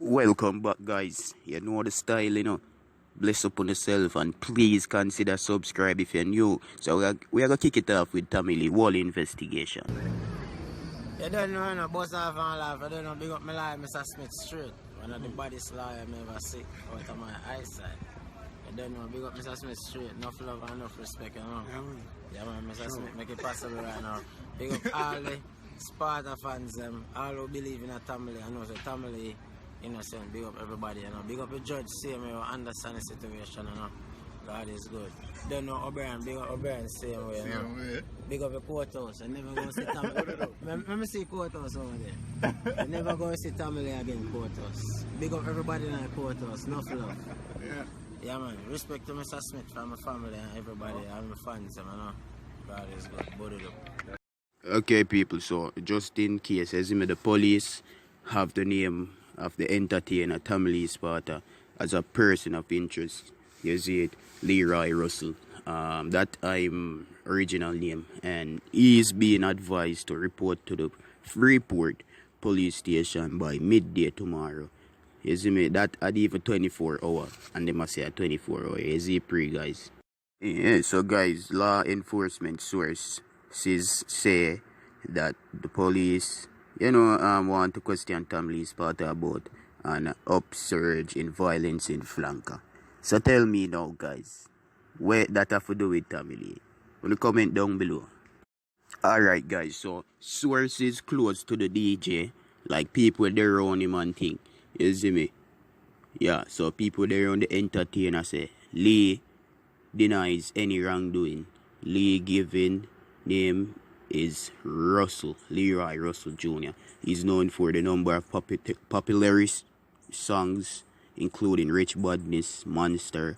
Welcome back, guys. You know the style. Bless upon yourself and please consider subscribe if you're new. So we are gonna kick it off with Tamale Wall investigation. You don't know, boss off and laugh. I don't know, big up my life, Mr. Smith Street. One of the baddest lawyer I ever see out of my eyesight. You don't know, big up Mr. Smith Street. Enough love and enough respect, Yeah, man, Mr. Smith, make it possible right now. Big up all the Sparta fans, all who believe in a Tamale. I know the Tamale innocent. Big up everybody, Big up the judge, same way, understand the situation, God is good. Don't know O'Brien, big up O'Brien, same way, Big up the courthouse. I never go see Tamale. Let me see courthouse over there. I never go see Tamale again, courthouse. Big up everybody in the courthouse. Enough love. Yeah, man. Respect to Mr. Smith from my family and everybody. I'm my fans, God is good. Board it up. Okay, people. So just in case, as the police have the name of the entertainer Tamale Sparta as a person of interest. You see it, Leroy Russell. That I'm original name, and he is being advised to report to the Freeport police station by midday tomorrow. You see me? That at even 24 hour, and they must say at 24 hour. You see pre guys. Yeah, so guys, law enforcement sources say that the police, want to question Tamale Sparta about an upsurge in violence in Flanker. So tell me now, guys, where that have to do with Tamale? Will you comment down below? Alright, guys, so sources close to the DJ, like people there around him and thing. You see me? Yeah, so people there around the entertainer say, Lee denies any wrongdoing. Lee given name is Russell, Leroy Russell Jr. He's known for the number of popular songs, including Rich Badness, Monster,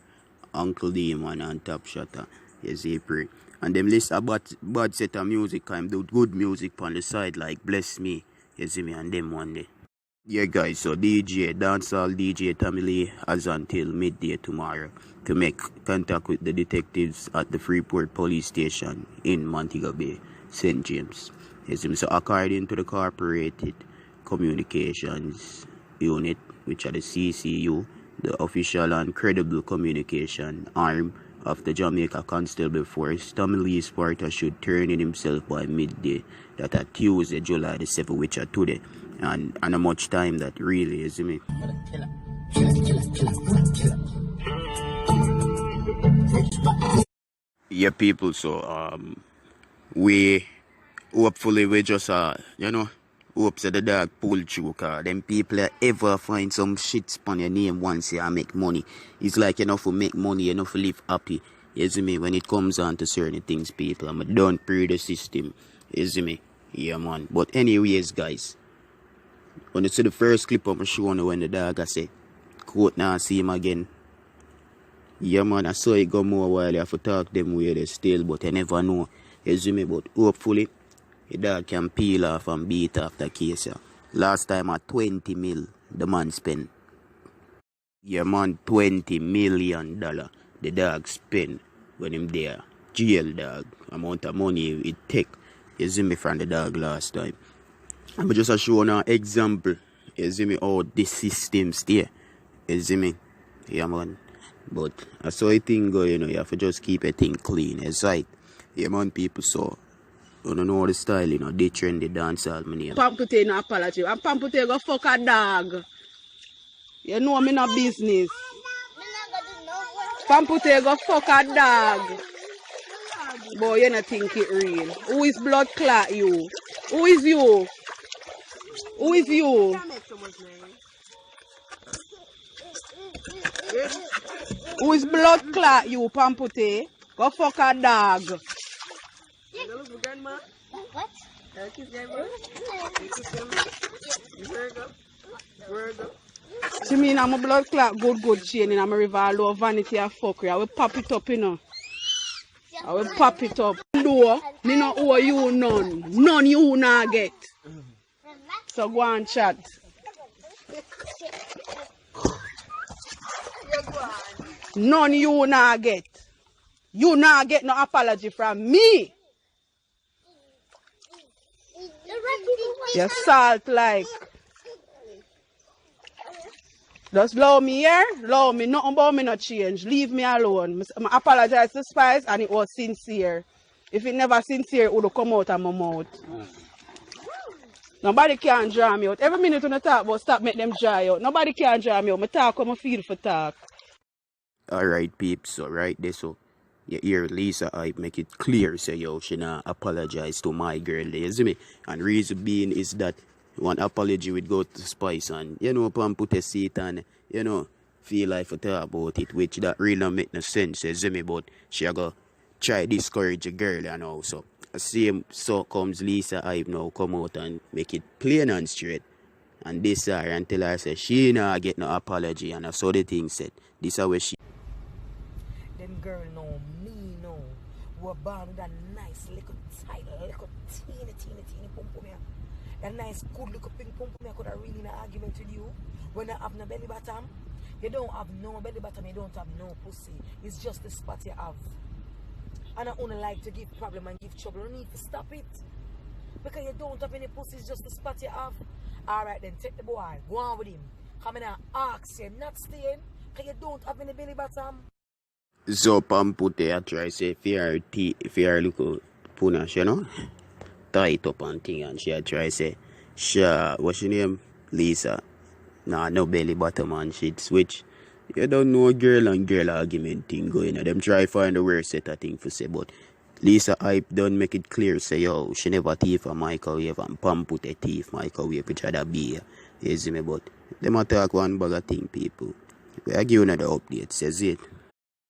Uncle Demon, and Top Shotter. Yes, April. And them list a bad set of music, and do good music on the side, like Bless Me, you see me, and them one day. Yeah, guys, so dancehall DJ Tamale has until midday tomorrow to make contact with the detectives at the Freeport police station in Montego Bay, St. James. Yes, so according to the Corporated Communications Unit, which are the CCU, the official and credible communication arm of the Jamaica Constable Force, Tamale Sparta should turn in himself by midday, that are Tuesday, July the 7th, which are today. And how much time that really is, me. Yeah, people, so we hopefully we just hope that the dog pull through, cause them people ever find some shit on your name once you make money. It's like enough to make money, enough to live happy. You see me? When it comes on to certain things, people, I'm don't pre the system. You see me? Yeah, man. But anyways, guys, when you see the first clip of my show when the dog I say, quote now see him again. Yeah, man, I saw it go more while you have to talk them way they still, but I never know. You see me? But hopefully the dog can peel off and beat off the case. Yeah. Last time at 20 mil the man spent. Yeah, man, $20 million the dog spent when him there. Jail dog. Amount of money it take. You see me from the dog last time. I'm just showing an example. You see me how this system stay. You see me? Yeah, man. But I saw a thing go, you have to just keep a thing clean. It's right. Yeah, man, people, so you don't know the style, they trend the dancehall money. Pampute no apology. And Pampute go fuck a dog. You know me no business. Pampute go fuck a dog. Boy, you not think it real. Who is blood clot you? Who is you? Who is you? Who is blood clot you, Pampute? Go fuck a dog. What? See me I'm a blood clot good chain in my river low vanity and fuckery. I will pop it up, I will pop it up. No, me no owe you none. None you not get. So go and chat. None you not get. You not get no apology from me. You salt like. Just love me here, love me. Nothing about me not change. Leave me alone. I apologize to Spice and it was sincere. If it never sincere, it would come out of my mouth. Nobody can draw me out. Every minute when I talk about stop make them dry out. Nobody can draw me out. I talk how I feel for talk. Alright, peeps, so right there, so you hear Lisa I make it clear, say yo, she not apologize to my girl, you see me? And reason being is that one apology would go to Spice and, you know, put a seat and, you know, feel like to talk about it, which that really don't make no sense, you see me? But she go try discourage a girl, you know, so same so comes Lisa I now come out and make it plain and straight. And this her and tell her say she not get no apology, and that's how the thing said. This is where she Them girl know me know. We're born with a nice little tight, little teeny pum pum here. That nice good little pink pum pum here could have really in an argument with you. When I have no belly bottom, you don't have no belly bottom, you don't have no pussy. It's just the spot you have. And I only like to give problem and give trouble. You need to stop it. Because you don't have any pussy, it's just the spot you have. Alright then, take the boy, go on with him. Come in and ask you, not staying, because you don't have any belly bottom. so put there try say if you are little punash, you know, tie it up and thing, and she try say, sure, what's your name? Lisa. Nah, no belly bottom and shit switch. You don't know girl and girl argument thing going on. Them try find the worst set of thing for say, but Lisa Hype don't make it clear say yo, she never thief a microwave and put a thief microwave which other be. You see me, but them attack one bag of thing people. We are giving the update, says it.